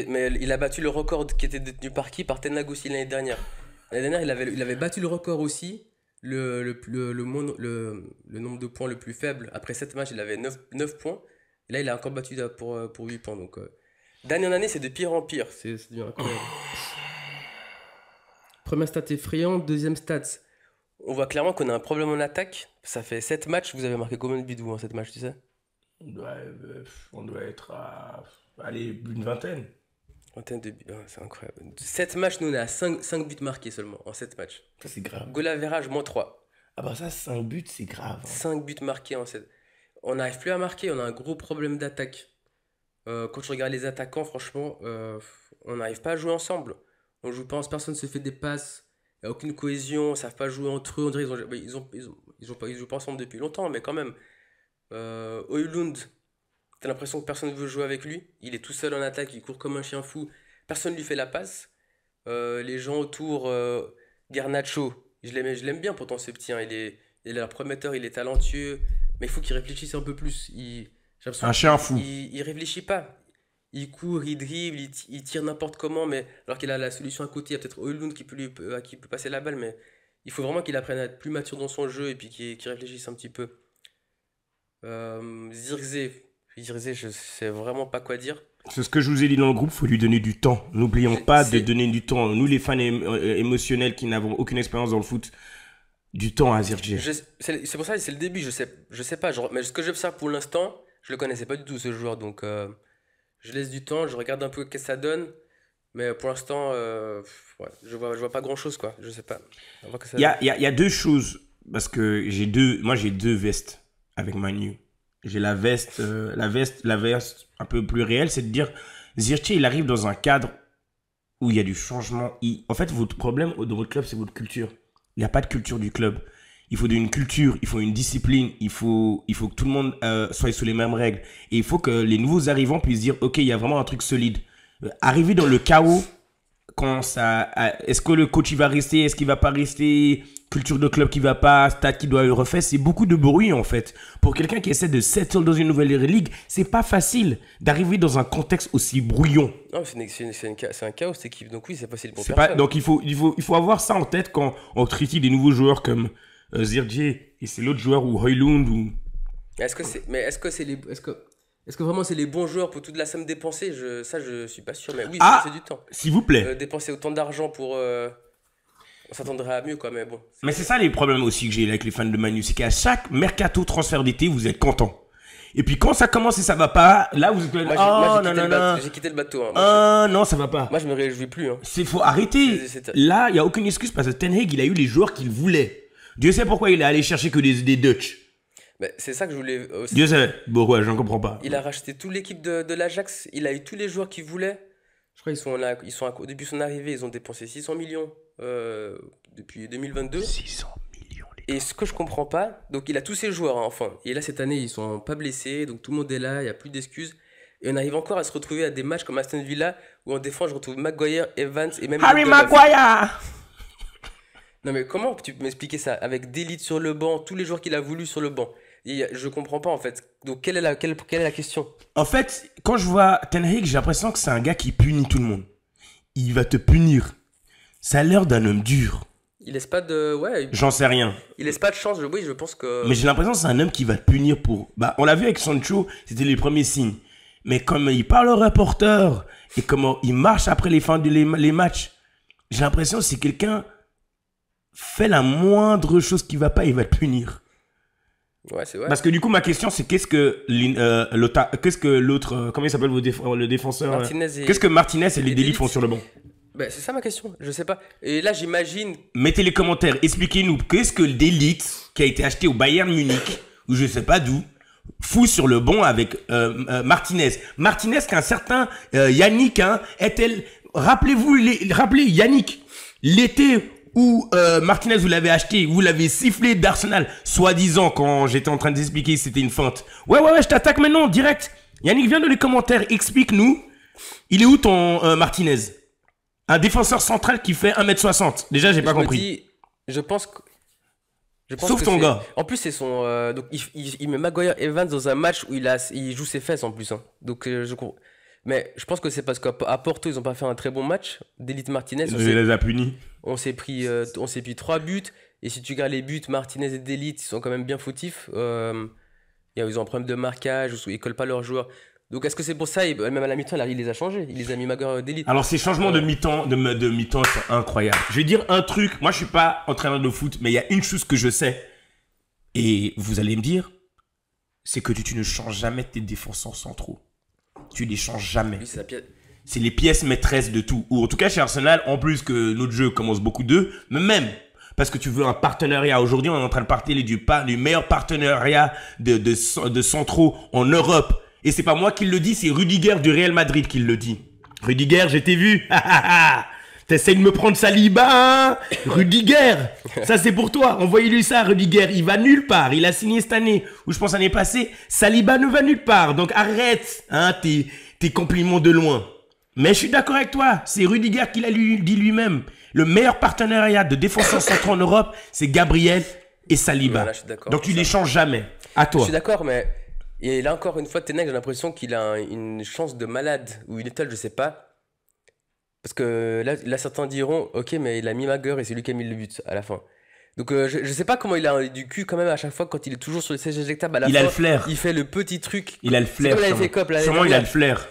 Mais il a battu le record qui était détenu par qui? Par Ten Hag aussi l'année dernière. L'année dernière, il avait battu le record aussi. Le nombre de points le plus faible. Après 7 matchs, il avait 9 points. Et là, il a encore battu pour 8 points. Donc, d'année en année, c'est de pire en pire. C'est devenu incroyable. Première stat effrayante. Deuxième stat. On voit clairement qu'on a un problème en attaque. Ça fait 7 matchs. Vous avez marqué combien de buts, vous, en 7 matchs, tu sais? On doit être à. Allez, une vingtaine. Vingtaine de buts. Ah, c'est incroyable. 7 matchs, nous, on est à 5 buts marqués seulement en 7 matchs. Ça, c'est grave. Goal average, moins 3. Ah bah ça, 5 buts, c'est grave. 5 buts marqués en 7. On n'arrive plus à marquer, on a un gros problème d'attaque. Quand je regarde les attaquants, franchement, on n'arrive pas à jouer ensemble. On joue pas, personne se fait des passes. Il n'y a aucune cohésion, ils ne savent pas jouer entre eux. On dirait qu'ils jouent pas ensemble depuis longtemps, mais quand même. Højlund, t'as l'impression que personne ne veut jouer avec lui. Il est tout seul en attaque, il court comme un chien fou. Personne ne lui fait la passe. Les gens autour, Garnacho, je l'aime bien pourtant ce petit. Hein. Il est prometteur, il est talentueux, mais il faut qu'il réfléchisse un peu plus. J'ai l'impression Un chien fou. il réfléchit pas. Il court, il dribble, il tire n'importe comment, mais alors qu'il a la solution à côté, il y a peut-être Højlund qui peut passer la balle, mais il faut vraiment qu'il apprenne à être plus mature dans son jeu et puis qu'il réfléchisse un petit peu. Zirkzee, je sais vraiment pas quoi dire. C'est ce que je vous ai dit dans le groupe, il faut lui donner du temps. N'oublions pas de C'est- donner du temps. Nous, les fans émotionnels qui n'avons aucune expérience dans le foot, du temps à Zirkzee. C'est pour ça que c'est le début, je sais pas. Mais ce que j'observe pour l'instant, je le connaissais pas du tout ce joueur, donc je laisse du temps, je regarde un peu ce que ça donne. Mais pour l'instant, ouais, je vois pas grand chose, quoi. Je sais pas. On voit que ça Il y a deux choses, parce que j'ai deux vestes avec Manu. J'ai la veste un peu plus réelle, c'est de dire, Zirkzee, il arrive dans un cadre où il y a du changement. En fait, votre problème dans votre club, c'est votre culture. Il n'y a pas de culture du club. Il faut une culture, il faut une discipline, il faut que tout le monde soit sous les mêmes règles. Et il faut que les nouveaux arrivants puissent dire, ok, il y a vraiment un truc solide. Arriver dans le chaos, est-ce que le coach il va rester, est-ce qu'il va pas rester, culture de club qui va pas, stade qui doit le refaire, c'est beaucoup de bruit en fait. Pour quelqu'un qui essaie de settle dans une nouvelle ligue, c'est pas facile d'arriver dans un contexte aussi brouillon. Non, c'est un chaos cette équipe, donc oui, c'est facile pour C'est personne. pas, donc il faut avoir ça en tête quand on critique des nouveaux joueurs comme Zirkzee et c'est l'autre joueur ou Højlund ou... Est-ce que vraiment c'est les bons joueurs pour toute la somme dépensée? Ça, je suis pas sûr, mais oui, Ah, c'est du temps. s'il vous plaît. Dépenser autant d'argent pour. On s'attendrait à mieux, quoi, mais bon. Mais c'est ça les problèmes aussi que j'ai avec les fans de Manu, c'est qu'à chaque mercato transfert d'été, vous êtes content. Et puis quand ça commence et ça va pas, là vous êtes Moi, oh non j'ai quitté le bateau. Hein. ah non ça va pas. Moi, je me réjouis plus. Hein. Faut arrêter. Là il y a aucune excuse parce que Ten Hag il a eu les joueurs qu'il voulait. Dieu sait pourquoi il est allé chercher que des Dutch. Mais c'est ça que je voulais aussi. Dieu sait pourquoi, j'en comprends pas. Il a racheté toute l'équipe de l'Ajax. Il a eu tous les joueurs qu'il voulait. Je crois depuis son arrivée, ils ont dépensé 600 millions depuis 2022. 600 millions les gars. Et ce que je comprends pas, donc il a tous ses joueurs, hein, enfin. Et là, cette année, ils sont pas blessés, donc tout le monde est là, il n'y a plus d'excuses. Et on arrive encore à se retrouver à des matchs comme Aston Villa, où en défense, je retrouve Maguire, Evans et même... Harry Maguire. Non mais comment tu peux m'expliquer ça? Avec Delite sur le banc, tous les joueurs qu'il a voulu sur le banc. Je comprends pas en fait. Donc quelle est la question? En fait, quand je vois Ten Hag, j'ai l'impression que c'est un gars qui punit tout le monde. Il va te punir. Ça a l'air d'un homme dur. Il laisse pas de... Ouais, J'en sais rien. il laisse pas de chance, oui, je pense que... Mais j'ai l'impression que c'est un homme qui va te punir pour... Bah, on l'a vu avec Sancho, c'était les premiers signes. Mais comme il parle au reporter et comment il marche après les matchs, j'ai l'impression que si quelqu'un fait la moindre chose qui va pas, il va te punir. Ouais, c'est vrai. Parce que du coup, ma question, c'est qu'est-ce que l'autre... comment il s'appelle le défenseur Martinez et... Qu'est-ce que Martinez et les et Délits Delite. font sur le banc? Bah, c'est ça ma question, je sais pas. Et là, j'imagine... Mettez les commentaires, expliquez-nous qu'est-ce que le Delite qui a été acheté au Bayern Munich, ou je sais pas d'où, fou sur le banc avec Martinez. Martinez qu'un certain Yannick est-elle... Rappelez Yannick, l'été où Martinez, vous l'avez acheté, vous l'avez sifflé d'Arsenal, soi-disant, quand j'étais en train d'expliquer c'était une feinte. Ouais, je t'attaque maintenant, direct. Yannick, viens dans les commentaires, explique-nous, il est où ton Martinez? Un défenseur central qui fait 1m60. Déjà, j'ai pas compris. Je pense que... Sauf ton gars. En plus, c'est son... donc, il met Maguire Evans dans un match où il joue ses fesses en plus. Hein. Donc, mais je pense que c'est parce qu'à Porto, ils n'ont pas fait un très bon match. D'Elite Martinez. Il les a punis. On s'est pris 3 buts. Et si tu regardes les buts, Martinez et d'Elite, ils sont quand même bien fautifs. Ils ont un problème de marquage, ils ne collent pas leurs joueurs. Donc est-ce que c'est pour ça, même à la mi-temps, il les a changés? Il les a mis Maguire d'Elite. Alors ces changements de mi-temps sont incroyables. Je vais dire un truc. Moi, je ne suis pas entraîneur de foot, mais il y a une chose que je sais. Et vous allez me dire, c'est que tu ne changes jamais tes défenseurs centraux. Tu les changes jamais. Oui, c'est les pièces maîtresses de tout. Ou en tout cas chez Arsenal, en plus que notre jeu commence beaucoup d'eux, mais même parce que tu veux un partenariat. Aujourd'hui, on est en train de parler du meilleur partenariat de centraux en Europe. Et c'est pas moi qui le dis, c'est Rudiger du Real Madrid qui le dit. Rudiger, je t'ai vu. T'essayes de me prendre Saliba, hein? Rudiger, ça c'est pour toi. Envoyez-lui ça, Rudiger. Il va nulle part. Il a signé cette année, ou je pense l'année passée. Saliba ne va nulle part. Donc arrête tes compliments de loin. Mais je suis d'accord avec toi. C'est Rudiger qui l'a dit lui-même. Le meilleur partenariat de défenseurs centraux en Europe, c'est Gabriel et Saliba. Là, donc tu les changes jamais. À toi. Je suis d'accord, mais et là encore une fois, Ten Hag, j'ai l'impression qu'il a une chance de malade ou une étoile, je sais pas. Parce que là, certains diront, ok, mais il a mis Maguire et c'est lui qui a mis le but à la fin. Donc je sais pas comment il a du cul quand même à chaque fois quand il est toujours sur le siège éjectable. À la fin, a le flair. Il fait le petit truc. Il a le flair. C'est comme l'avait fait Cop. Sûrement il a le flair.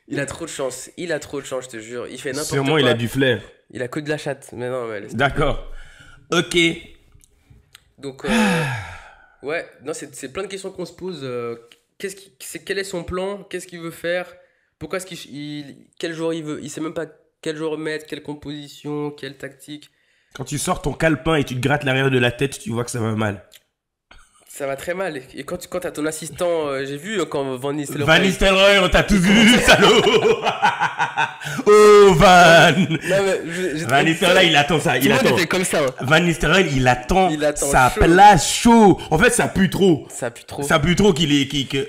Il a trop de chance. Je te jure. Il fait n'importe quoi. Sûrement il a du flair. Il a que de la chatte. Mais non, mais d'accord. Ok. Donc ouais, non, c'est plein de questions qu'on se pose. Quel est son plan? Qu'est-ce qu'il veut faire? Pourquoi est-ce quel joueur il veut? Il sait même pas quel joueur mettre, quelle composition, quelle tactique. Quand tu sors ton calepin et tu te grattes l'arrière de la tête, tu vois que ça va mal. Ça va très mal. Et quand t'as ton assistant, j'ai vu quand Van Nistelrooy... Van Nistelrooy, on t'a tous vu, salaud. Oh, Van. Van Nistelrooy, il attend ça. Il attend. Comme ça, hein. Van Nistelrooy, il attend sa place chaud. En fait, ça pue trop. Ça pue trop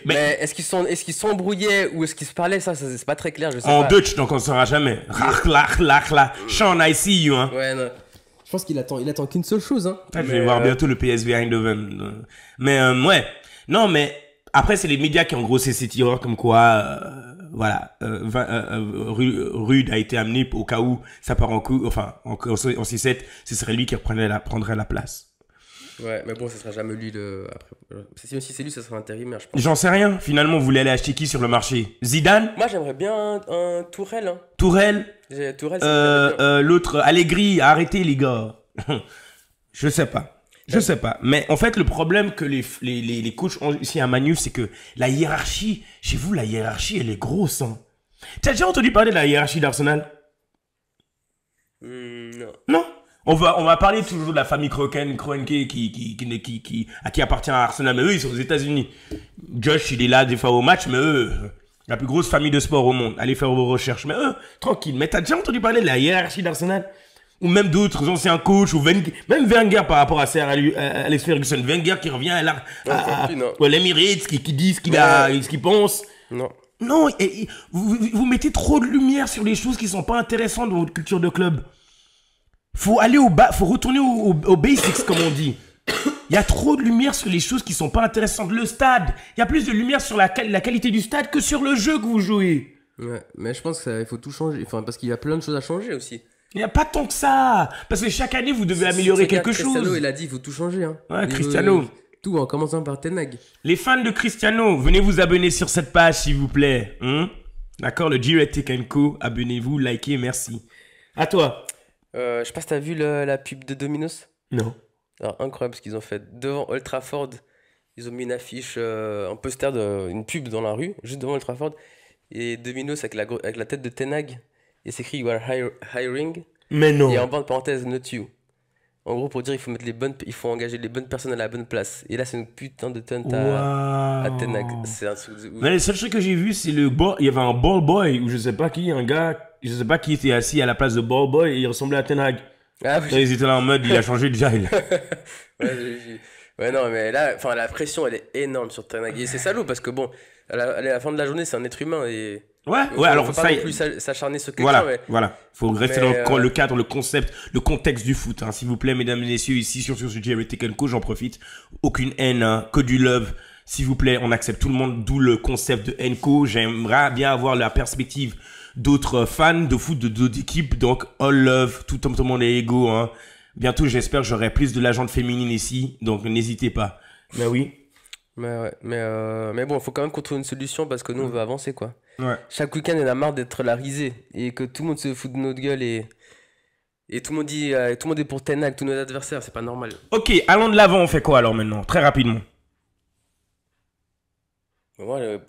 Mais est-ce qu'ils s'embrouillaient ou est-ce qu'ils se parlaient? Ça, c'est pas très clair. Je sais en pas. Dutch, donc on ne saura jamais. Sean, I see you, hein. Ouais, non. Je pense qu'il attend qu'une seule chose. Hein. Je vais voir bientôt le PSV Eindhoven. Mais ouais. Non, mais après, c'est les médias qui ont grossé ces tireurs comme quoi, voilà, Rude a été amené au cas où ça part en coup, enfin, en 6-7, ce serait lui qui prendrait la place. Ouais, mais bon, ça sera jamais lui après. Si c'est lui, ça sera intérimaire, je pense. J'en sais rien. Finalement, vous voulez aller acheter qui sur le marché? Zidane? Moi, j'aimerais bien un Tourelle. Hein. Tourelle? Tourelle, l'autre, Allegri, arrêtez les gars. Je sais pas. Mais en fait, le problème que les coachs ont ici à Manu, c'est que la hiérarchie, chez vous, la hiérarchie, elle est grosse. Hein. Tu as déjà entendu parler de la hiérarchie d'Arsenal? Non. Non? On va parler toujours de la famille Kroenke à qui appartient à Arsenal, mais eux, ils sont aux États-Unis. Josh, il est là des fois au match, mais eux, la plus grosse famille de sport au monde. Allez faire vos recherches. Mais eux, tranquille. Mais t'as déjà entendu parler de la hiérarchie d'Arsenal? Ou même d'autres anciens coachs, ou même Wenger par rapport à Alex Ferguson. Wenger qui revient à l'Emirates, qui dit ce qu'il pense. Non. Non, vous mettez trop de lumière sur les choses qui sont pas intéressantes dans votre culture de club. Faut retourner aux basics, comme on dit. Il y a trop de lumière sur les choses qui sont pas intéressantes. Le stade, il y a plus de lumière sur la qualité du stade que sur le jeu que vous jouez. Ouais, mais je pense qu'il faut tout changer. Enfin, parce qu'il y a plein de choses à changer aussi. Il n'y a pas tant que ça. Parce que chaque année, vous devez améliorer quelque chose. Cristiano, il a dit, il faut tout changer. Hein. Ouais, Cristiano. Tout en commençant par Ten Hag. Les fans de Cristiano, venez vous abonner sur cette page, s'il vous plaît. D'accord, le G-Rated & Co. Abonnez-vous, likez, merci. À toi. Je sais pas si t'as vu la pub de Domino's. Non. Alors, incroyable ce qu'ils ont fait. Devant Old Trafford, ils ont mis une affiche, un poster une pub dans la rue, juste devant Old Trafford. Et Domino's avec la tête de Ten Hag. Et c'est écrit You are hiring. Mais non. Et en bas de parenthèse, not you. En gros, pour dire, il faut engager les bonnes personnes à la bonne place. Et là, c'est une putain de taunt à Ten Hag. Waouh. C'est un truc de ouf. Mais le seul truc que j'ai vu, c'est il y avait un ball boy, ou je sais pas qui, un gars, je sais pas qui était assis à la place de ball boy, et il ressemblait à Ten Hag. Ah Là, oui. ils étaient là en mode, il a changé de jail. Ouais, ouais, non, mais là, enfin, la pression, elle est énorme sur Ten Hag. Et c'est salaud parce que bon, à la fin de la journée, c'est un être humain et. Ouais, Faut alors pas ça, non plus s'acharner sur quelqu'un, voilà, mais. voilà. Faut rester Mais, dans le cadre, le concept, le contexte du foot, hein. S'il vous plaît, mesdames et messieurs, ici sur ce Jerry Take Co, j'en profite. Aucune haine, hein, que du love. S'il vous plaît, on accepte tout le monde, d'où le concept de Enco. J'aimerais bien avoir la perspective d'autres fans de foot, d'autres équipes. Donc, all love, tout le monde est égaux, hein. Bientôt, j'espère que j'aurai plus de l'agente féminine ici. Donc, n'hésitez pas. Mais oui. Mais bon, il faut quand même qu'on trouve une solution parce que nous, on veut avancer, quoi. Ouais. Chaque week-end, on a marre d'être la risée et que tout le monde se fout de notre gueule et tout le monde dit, tout le monde est pour Ten Hag, tous nos adversaires, c'est pas normal. Ok, allons de l'avant, on fait quoi alors maintenant? Très rapidement. Pour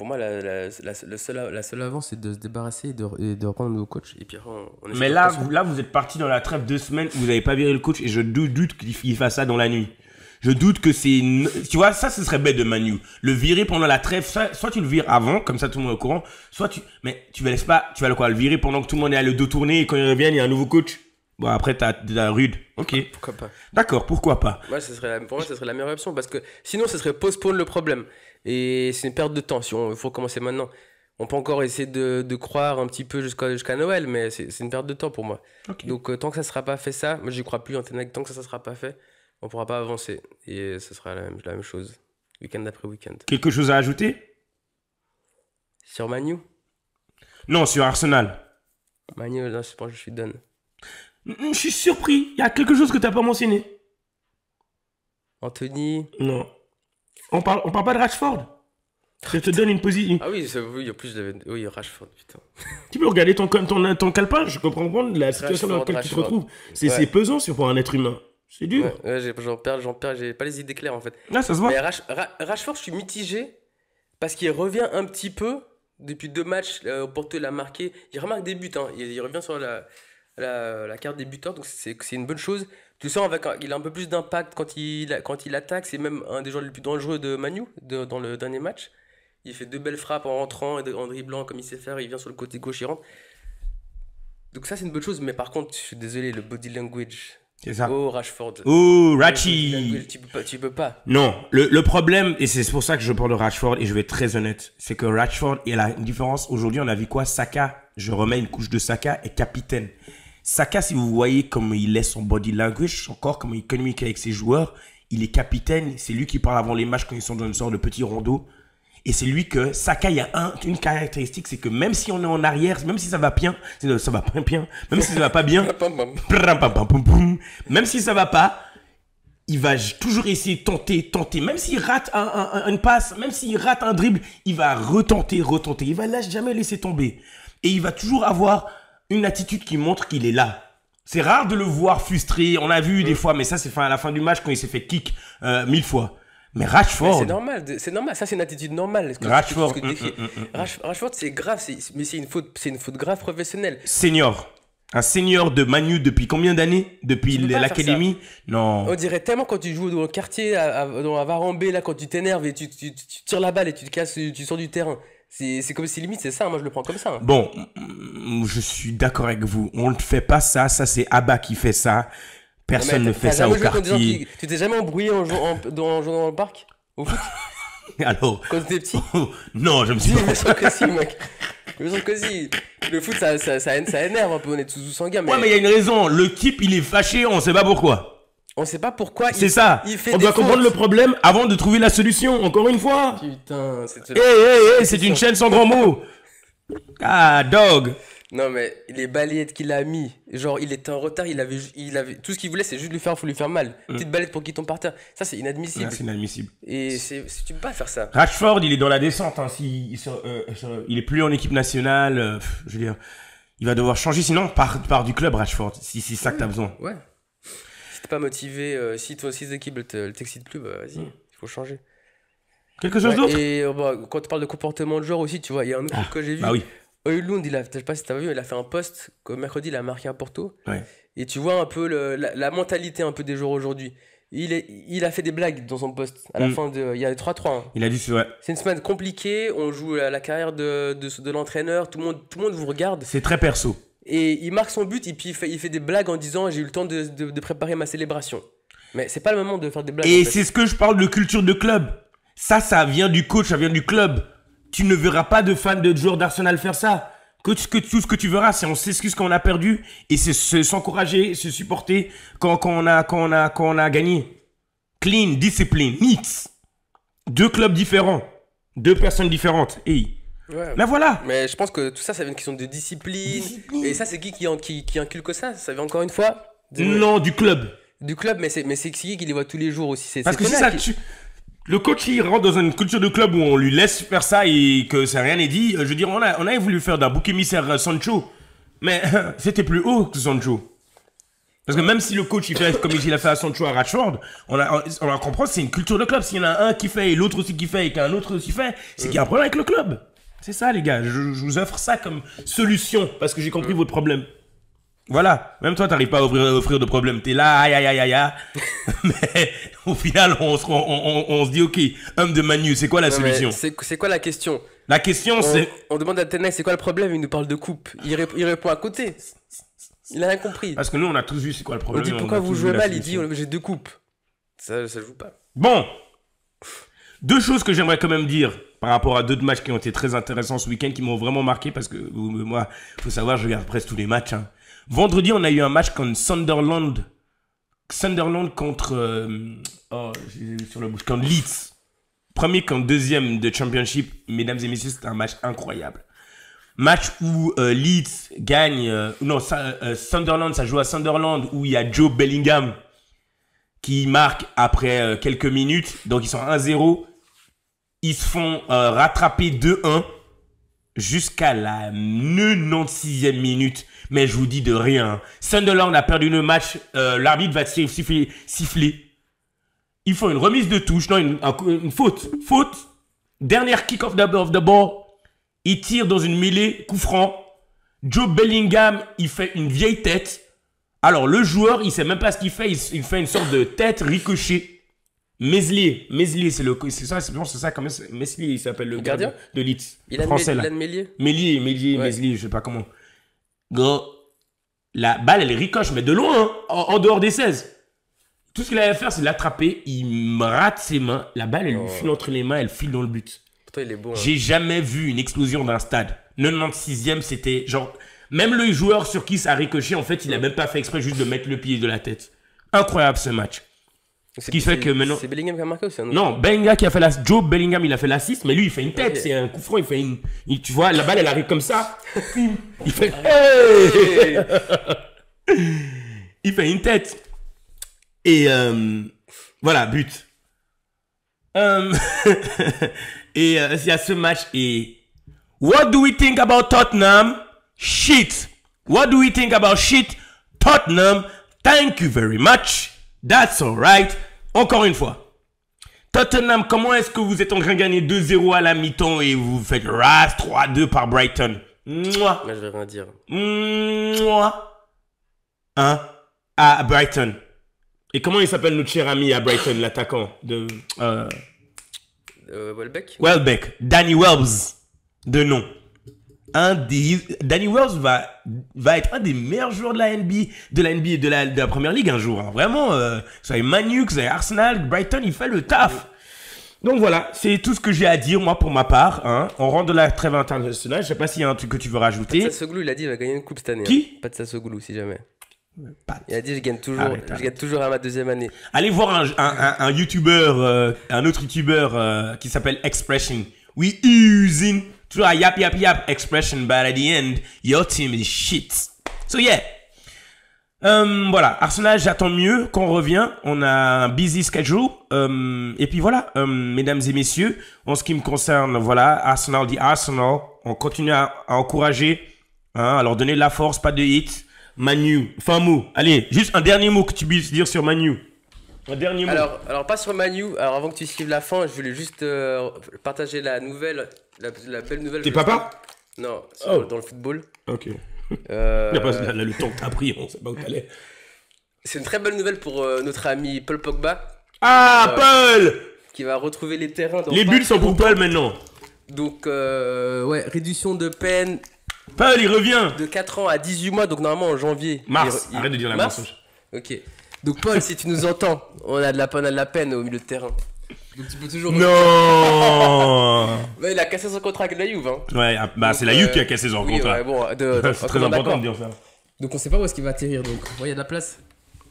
moi, la seule avance, c'est de se débarrasser et de reprendre nos coachs. Et puis après, on essaie Mais de là, reconstruire. vous êtes parti dans la trêve 2 semaines, vous n'avez pas viré le coach et je doute qu'il fasse ça dans la nuit. Je doute que c'est... Tu vois, ça, ce serait bête de Manu. Le virer pendant la trêve, soit tu le vires avant, comme ça tout le monde est au courant, soit tu... Mais tu vas laisses pas... Tu vas le virer pendant que tout le monde est à le dos tourné et quand il revient, il y a un nouveau coach. Bon, après, t'as rude. Ok. Pourquoi pas? D'accord, pourquoi pas. Pour moi, ce serait la meilleure option parce que sinon, ce serait postpone le problème. Et c'est une perte de temps. Il faut commencer maintenant. On peut encore essayer de croire un petit peu jusqu'à Noël, mais c'est une perte de temps pour moi. Ok. Donc, tant que ça ne sera pas fait, ça, moi, j'y crois plus en Ten Hag. Tant que ça ne sera pas fait, on ne pourra pas avancer. Et ce sera la même chose, week-end après week-end. Quelque chose à ajouter? Sur Manu, Non, sur Arsenal. là, je pense que je suis done. Je suis surpris. Il y a quelque chose que t'as pas mentionné. Anthony. Non. On parle pas de Rashford. Je te donne une position. Ah oui, oui, en plus, oui, Rashford, putain. Tu peux regarder ton calepin. Je comprends la situation dans laquelle tu te retrouves. C'est pesant pour un être humain. C'est dur. Ouais, j'en perds, j'ai pas les idées claires en fait. Là, ça se voit. Mais Rashford, je suis mitigé parce qu'il revient un petit peu depuis 2 matchs. Porto l'a marqué. Il remarque des buts, hein. Il revient sur la carte des buteurs, donc c'est une bonne chose. Tu sens il a un peu plus d'impact quand il attaque. C'est même un des joueurs les plus dangereux de Manu dans le dernier match. Il fait 2 belles frappes en rentrant et en dribblant comme il sait faire. Il vient sur le côté gauche, il rentre. Donc ça, c'est une bonne chose. Mais par contre, je suis désolé, le body language. C'est ça. Oh, Rashford. Oh, Rachi. Tu peux pas. Non, le problème, et c'est pour ça que je parle de Rashford, et je vais être très honnête, c'est que Rashford, il a une différence. Aujourd'hui, on a vu quoi? Saka, je remets une couche de Saka, est capitaine. Saka, si vous voyez comme il laisse son body language, encore comme il communique avec ses joueurs, il est capitaine, c'est lui qui parle avant les matchs quand ils sont dans une sorte de petit rondeau. Et c'est lui que Saka, il y a une caractéristique, c'est que même si on est en arrière, même si ça va bien, ça va pas bien, même si ça va pas bien, même si ça va pas, il va toujours essayer de tenter. Même s'il rate une passe, même s'il rate un dribble, il va retenter. Il va jamais laisser tomber. Et il va toujours avoir une attitude qui montre qu'il est là. C'est rare de le voir frustré. On a vu des fois, mais ça c'est à la fin du match quand il s'est fait kick 1000 fois. Mais Rashford... C'est normal, ça c'est une attitude normale. Rashford, Rashford c'est grave, mais c'est une faute grave professionnelle. Senior. Un senior de Manu depuis combien d'années? Depuis l'académie? Non. On dirait tellement quand tu joues dans le quartier, dans la Varambé, là, quand tu t'énerves et tu tires la balle et tu te casses, tu sors du terrain. C'est comme si limite c'est ça, moi je le prends comme ça. Bon, je suis d'accord avec vous. On ne fait pas ça, ça c'est Abba qui fait ça. Personne ne fait ça au quartier. Tu t'es jamais embrouillé en jouant dans le parc? Au foot? Alors. Quand t'étais petit? Non, je me suis pas. Je me sens que si, mec. Je me sens que si. Le foot, ça énerve un peu, on est tous sanguins. Ouais, mais il y a une raison. Le type, il est fâché, on sait pas pourquoi. On sait pas pourquoi. C'est ça. On doit comprendre le problème avant de trouver la solution, encore une fois. Putain, c'est une chaîne sans grand mot. Ah, dog. Non, mais les balayettes qu'il a mis, genre il était en retard, il avait tout ce qu'il voulait, c'est juste lui faire mal. Petite balayette pour qu'il tombe par terre. Ça, c'est inadmissible. C'est inadmissible. Et tu peux pas faire ça. Rashford, il est dans la descente. Hein. Il est plus en équipe nationale. Je veux dire, il va devoir changer. Sinon, part du club, Rashford. Si c'est ça que t'as besoin. Ouais. Si t'es pas motivé, si toi aussi l'équipe ne t'excite plus, bah vas-y, il faut changer. Quelque chose d'autre? Et quand tu parles de comportement de joueur aussi, tu vois, il y a un autre truc que j'ai vu. Bah oui. Højlund, je sais pas si t'as vu, il a fait un post que mercredi, il a marqué à Porto. Ouais. Et tu vois un peu la mentalité un peu des joueurs aujourd'hui. Il a fait des blagues dans son post à la fin de. Il y a 3-3. Hein. Il a dit, ouais. C'est une semaine compliquée. On joue la carrière de l'entraîneur. Tout le monde vous regarde. C'est très perso. Et il marque son but et puis il fait des blagues en disant j'ai eu le temps de préparer ma célébration. Mais c'est pas le moment de faire des blagues. Et c'est ce que je parle de culture de club. Ça vient du coach, ça vient du club. Tu ne verras pas de fans de joueurs d'Arsenal faire ça. Tout ce que tu verras, c'est on s'excuse quand on a perdu et c'est s'encourager, se supporter quand on a gagné. Clean, discipline, neat. 2 clubs différents, 2 personnes différentes. Hey. Ouais. Mais voilà. Mais je pense que tout ça vient une question de discipline. Et ça, c'est qui inculque ça? Ça vient encore une fois Non, du club. Du club, mais c'est qui les voit tous les jours aussi. Parce que c'est ça, le coach, il rentre dans une culture de club où on lui laisse faire ça et que ça rien n'est dit. Je veux dire, on a voulu faire d'un bouc émissaire Sancho, mais c'était plus haut que Sancho. Parce que même si le coach, il fait comme il a fait à Sancho à Rashford, on a comprend, c'est une culture de club. S'il y en a un qui fait et l'autre aussi qui fait et qu'un autre aussi fait, c'est qu'il y a un problème avec le club. C'est ça, les gars. Je vous offre ça comme solution parce que j'ai compris votre problème. Voilà, même toi t'arrives pas à offrir de problème, t'es là, aïe aïe aïe aïe, mais au final on se dit ok, homme de Manu, c'est quoi la solution? C'est quoi la question? La question c'est... On demande à Tenay c'est quoi le problème, il nous parle de coupe, il répond à côté, il a rien compris. Parce que nous on a tous vu c'est quoi le problème. On dit pourquoi vous jouez mal, il dit j'ai 2 coupes, ça joue pas. Bon, 2 choses que j'aimerais quand même dire par rapport à 2 matchs qui ont été très intéressants ce week-end, qui m'ont vraiment marqué parce que moi, faut savoir, je regarde presque tous les matchs, hein. Vendredi, on a eu un match contre Sunderland contre sur le bouche, contre Leeds. Premier contre deuxième de Championship, mesdames et messieurs, c'était un match incroyable. Match où Leeds gagne, Sunderland, ça joue à Sunderland où il y a Joe Bellingham qui marque après quelques minutes, donc ils sont 1-0. Ils se font rattraper 2-1 jusqu'à la 96e minute. Mais je vous dis de rien. Sunderland a perdu le match. L'arbitre va siffler. Ils font une remise de touche. Non, une faute. Faute. Dernière kick of the ball. Il tire dans une mêlée. Coup franc. Joe Bellingham, il fait une vieille tête. Alors, le joueur, il sait même pas ce qu'il fait. Il fait une sorte de tête ricochet. Meslier, c'est ça comme Meslier, il s'appelle le gardien de Leeds. Il a français, Meslier. Meslier, je sais pas comment. Gros, la balle, elle ricoche, mais de loin, hein, en dehors des 16. Tout ce qu'il avait à faire, c'est l'attraper. Il me rate ses mains. La balle, elle lui file entre les mains, elle file dans le but. Pourtant, il est beau. Hein. J'ai jamais vu une explosion d'un stade. 96e, c'était genre... Même le joueur sur qui ça a ricoché, en fait, il a même pas fait exprès juste de mettre le pied de la tête. Incroyable, ce match. Ce qui fait que maintenant... C'est Bellingham qui a marqué aussi. Non, Bellingham qui a fait Joe Bellingham, il a fait l'assist, mais lui, il fait une tête. Okay. C'est un coup franc, il fait une... Tu vois, la balle, elle arrive comme ça. Il fait... Hey il fait une tête. Et voilà, but. Et il y a ce match. Et what do we think about Tottenham? Shit. What do we think about shit? Tottenham, thank you very much. That's alright. Encore une fois. Tottenham, comment est-ce que vous êtes en train de gagner 2-0 à la mi-temps et vous faites ras 3-2 par Brighton? Mouah. Là, je vais rien dire. Mouah. Hein? À Brighton. Et comment il s'appelle notre cher ami à Brighton, l'attaquant de... Welbeck? Welbeck. Danny Wells. De nom. Danny Wells va être un des meilleurs joueurs de la NBA, et de la Première Ligue un jour. Hein. Vraiment, ça est Manu, ça est Arsenal, Brighton, il fait le taf. Donc voilà, c'est tout ce que j'ai à dire, moi, pour ma part. Hein. On rentre de la trêve internationale. Je sais pas s'il y a un truc que tu veux rajouter. Pat Sassoglou, il a dit qu'il va gagner une coupe cette année. Qui? Pat Sassoglou, si jamais. Pat. Il a dit je gagne toujours à ma 2e année. Allez voir un youtubeur, un autre youtubeur qui s'appelle Expression. We using... Tu vois, yap expression, but at the end, your team is shit. So yeah. Voilà, Arsenal, j'attends mieux qu'on revient. On a un busy schedule. Et puis voilà, mesdames et messieurs, en ce qui me concerne, voilà, Arsenal dit Arsenal. On continue à encourager, hein, à leur donner de la force, pas de hit. Manu, fin mot. Allez, juste un dernier mot que tu puisses dire sur Manu. Un dernier mot. Alors pas sur Manu. Alors avant que tu suives la fin, je voulais juste partager la nouvelle, la belle nouvelle. T'es papa? Non, dans le football. Ok. Le temps que t'as pris, on sait pas où t'allais. C'est une très bonne nouvelle pour notre ami Paul Pogba. Paul qui va retrouver les terrains. Les buts sont pour Paul maintenant. Donc, réduction de peine. Paul, il revient. De 4 ans à 18 mois, donc normalement en janvier. Mars, arrête de dire la mensonge. Ok. Donc, Paul, si tu nous entends, on a de la peine au milieu de terrain. Donc, tu peux toujours. Non. Il a cassé son contrat avec la Juve. Hein. Ouais, bah c'est la Juve qui a cassé son contrat. Ouais, bon, c'est très important de dire ça. Donc, on sait pas où est-ce qu'il va atterrir. Donc, il y a de la place.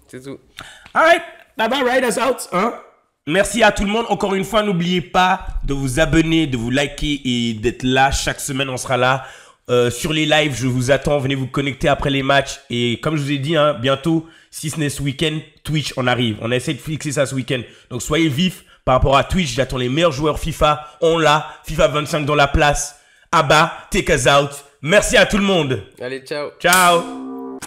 C'est tout. Alright, bye bye, ride us out. Hein? Merci à tout le monde. Encore une fois, n'oubliez pas de vous abonner, de vous liker et d'être là. Chaque semaine, on sera là. Sur les lives, je vous attends. Venez vous connecter après les matchs. Et comme je vous ai dit, hein, bientôt, si ce n'est ce week-end, Twitch, on arrive. On essaie de fixer ça ce week-end. Donc, soyez vifs par rapport à Twitch. J'attends les meilleurs joueurs FIFA. On l'a. FIFA 25 dans la place. Abba, take us out. Merci à tout le monde. Allez, ciao. Ciao.